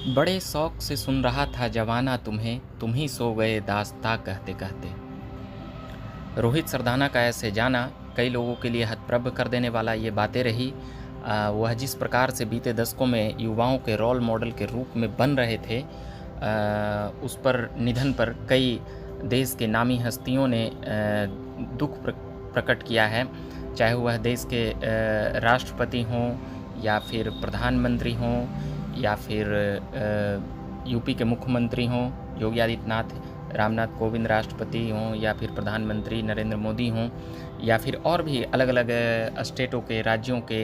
बड़े शौक से सुन रहा था जवाना तुम्हें, तुम ही सो गए दास्ताँ कहते कहते। रोहित सरदाना का ऐसे जाना कई लोगों के लिए हतप्रभ कर देने वाला ये बातें रही। वह जिस प्रकार से बीते दशकों में युवाओं के रोल मॉडल के रूप में बन रहे थे, उस पर निधन पर कई देश के नामी हस्तियों ने दुख प्रकट किया है। चाहे वह देश के राष्ट्रपति हों या फिर प्रधानमंत्री हों या फिर यूपी के मुख्यमंत्री हों योगी आदित्यनाथ, रामनाथ कोविंद राष्ट्रपति हों या फिर प्रधानमंत्री नरेंद्र मोदी हों या फिर और भी अलग अलग स्टेटों के राज्यों के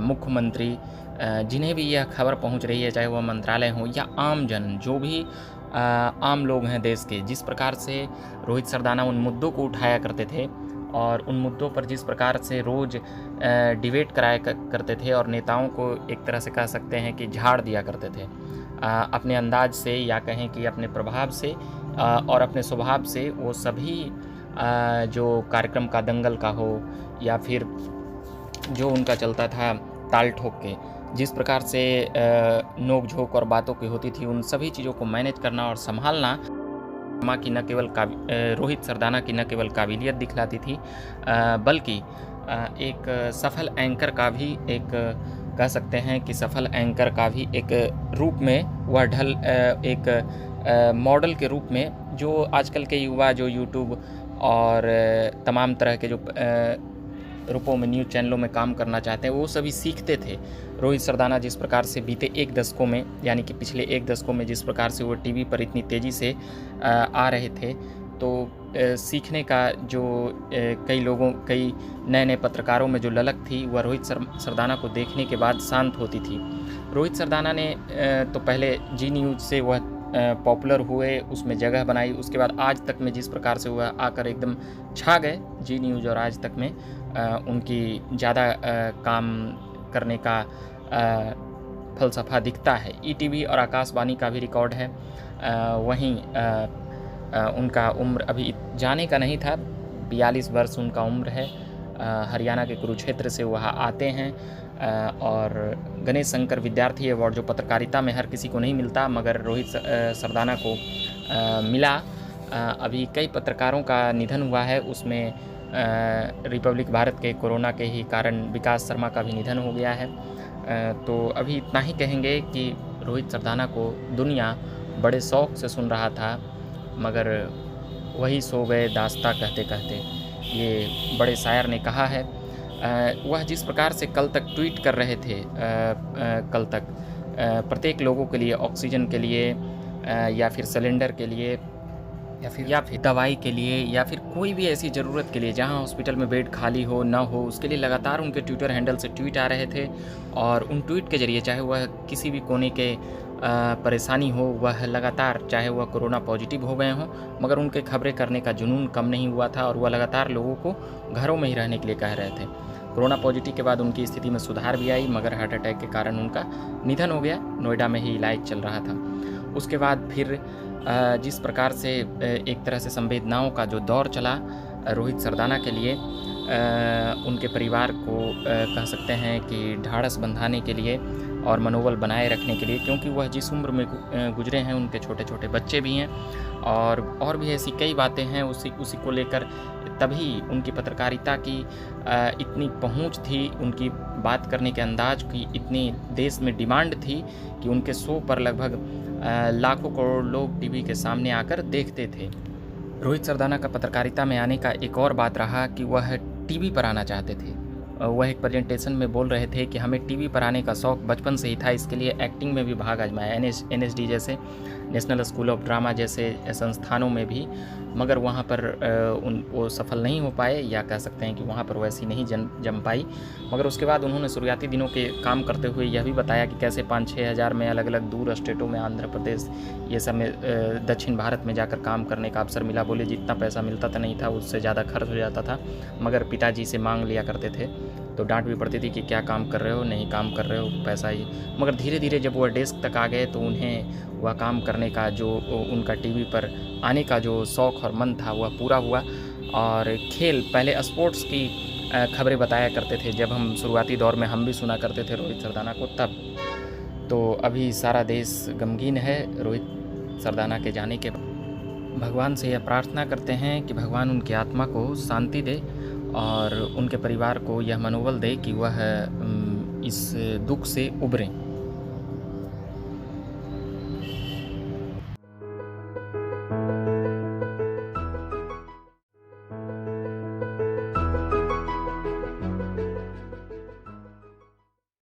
मुख्यमंत्री, जिन्हें भी यह खबर पहुंच रही है, चाहे वह मंत्रालय हो या आम जन, जो भी आम लोग हैं देश के, जिस प्रकार से रोहित सरदाना उन मुद्दों को उठाया करते थे और उन मुद्दों पर जिस प्रकार से रोज़ डिबेट कराया करते थे और नेताओं को एक तरह से कह सकते हैं कि झाड़ दिया करते थे अपने अंदाज से या कहें कि अपने प्रभाव से और अपने स्वभाव से। वो सभी जो कार्यक्रम का दंगल का हो या फिर जो उनका चलता था ताल ठोक के, जिस प्रकार से नोक झोंक और बातों की होती थी, उन सभी चीज़ों को मैनेज करना और संभालना की न केवल रोहित सरदाना की न केवल काबिलियत दिखलाती थी, बल्कि एक सफल एंकर का भी एक कह सकते हैं कि सफल एंकर का भी एक रूप में वह एक मॉडल के रूप में जो आजकल के युवा जो यूट्यूब और तमाम तरह के जो रूपों में न्यूज़ चैनलों में काम करना चाहते हैं, वो सभी सीखते थे। रोहित सरदाना जिस प्रकार से बीते एक दशकों में, यानी कि पिछले एक दशकों में जिस प्रकार से वो टीवी पर इतनी तेज़ी से आ रहे थे, तो सीखने का जो कई नए नए पत्रकारों में जो ललक थी, वह रोहित सरदाना को देखने के बाद शांत होती थी। रोहित सरदाना ने तो पहले जी न्यूज़ से वह पॉपुलर हुए, उसमें जगह बनाई, उसके बाद आज तक में जिस प्रकार से वह आकर एकदम छा गए जी न्यूज़ और आज तक में उनकी ज़्यादा काम करने का फलसफा दिखता है। ईटीवी और आकाशवाणी का भी रिकॉर्ड है। वहीं उनका उम्र अभी जाने का नहीं था, 42 वर्ष उनका उम्र है। हरियाणा के कुरुक्षेत्र से वह आते हैं और गणेश शंकर विद्यार्थी अवार्ड जो पत्रकारिता में हर किसी को नहीं मिलता, मगर रोहित सरदाना को मिला। अभी कई पत्रकारों का निधन हुआ है, उसमें रिपब्लिक भारत के कोरोना के ही कारण विकास शर्मा का भी निधन हो गया है। तो अभी इतना ही कहेंगे कि रोहित सरदाना को दुनिया बड़े शौक़ से सुन रहा था, मगर वही सो गए दास्ताँ कहते कहते, ये बड़े शायर ने कहा है। वह जिस प्रकार से कल तक ट्वीट कर रहे थे, कल तक प्रत्येक लोगों के लिए, ऑक्सीजन के लिए या फिर सिलेंडर के लिए या फिर दवाई के लिए या फिर कोई भी ऐसी ज़रूरत के लिए जहां हॉस्पिटल में बेड खाली हो ना हो, उसके लिए लगातार उनके ट्विटर हैंडल से ट्वीट आ रहे थे। और उन ट्वीट के ज़रिए चाहे वह किसी भी कोने के परेशानी हो, वह लगातार, चाहे वह कोरोना पॉजिटिव हो गए हों, मगर उनके खबरें करने का जुनून कम नहीं हुआ था और वह लगातार लोगों को घरों में ही रहने के लिए कह रहे थे। कोरोना पॉजिटिव के बाद उनकी स्थिति में सुधार भी आई, मगर हार्ट अटैक के कारण उनका निधन हो गया। नोएडा में ही इलाज चल रहा था। उसके बाद फिर जिस प्रकार से एक तरह से संवेदनाओं का जो दौर चला रोहित सरदाना के लिए, उनके परिवार को कह सकते हैं कि ढाढ़स बंधाने के लिए और मनोबल बनाए रखने के लिए, क्योंकि वह जिस उम्र में गुजरे हैं, उनके छोटे छोटे बच्चे भी हैं और भी ऐसी कई बातें हैं उसी को लेकर। तभी उनकी पत्रकारिता की इतनी पहुंच थी, उनकी बात करने के अंदाज की इतनी देश में डिमांड थी कि उनके शो पर लगभग लाखों करोड़ लोग टीवी के सामने आकर देखते थे। रोहित सरदाना का पत्रकारिता में आने का एक और बात रहा कि वह टीवी पर आना चाहते थे। वह एक प्रेजेंटेशन में बोल रहे थे कि हमें टीवी पर आने का शौक़ बचपन से ही था, इसके लिए एक्टिंग में भी भाग आजमाया, एनएसडी जैसे नेशनल स्कूल ऑफ ड्रामा जैसे संस्थानों में भी, मगर वहाँ पर वो सफल नहीं हो पाए, या कह सकते हैं कि वहाँ पर वैसी नहीं जम पाई। मगर उसके बाद उन्होंने शुरुआती दिनों के काम करते हुए यह भी बताया कि कैसे 5-6 हज़ार में अलग अलग दूर स्टेटों में, आंध्र प्रदेश ये सब में, दक्षिण भारत में जाकर काम करने का अवसर मिला। बोले जितना पैसा मिलता था नहीं था, उससे ज़्यादा खर्च हो जाता था, मगर पिताजी से मांग लिया करते थे तो डांट भी पड़ती थी कि क्या काम कर रहे हो, नहीं काम कर रहे हो, पैसा ही। मगर धीरे धीरे जब वह डेस्क तक आ गए तो उन्हें वह काम करने का जो उनका टीवी पर आने का जो शौक़ और मन था वह पूरा हुआ। और खेल, पहले स्पोर्ट्स की खबरें बताया करते थे, जब हम शुरुआती दौर में हम भी सुना करते थे रोहित सरदाना को, तब तो अभी सारा देश गमगीन है रोहित सरदाना के जाने के बाद। भगवान से यह प्रार्थना करते हैं कि भगवान उनकी आत्मा को शांति दे और उनके परिवार को यह मनोबल दे कि वह इस दुख से उबरें।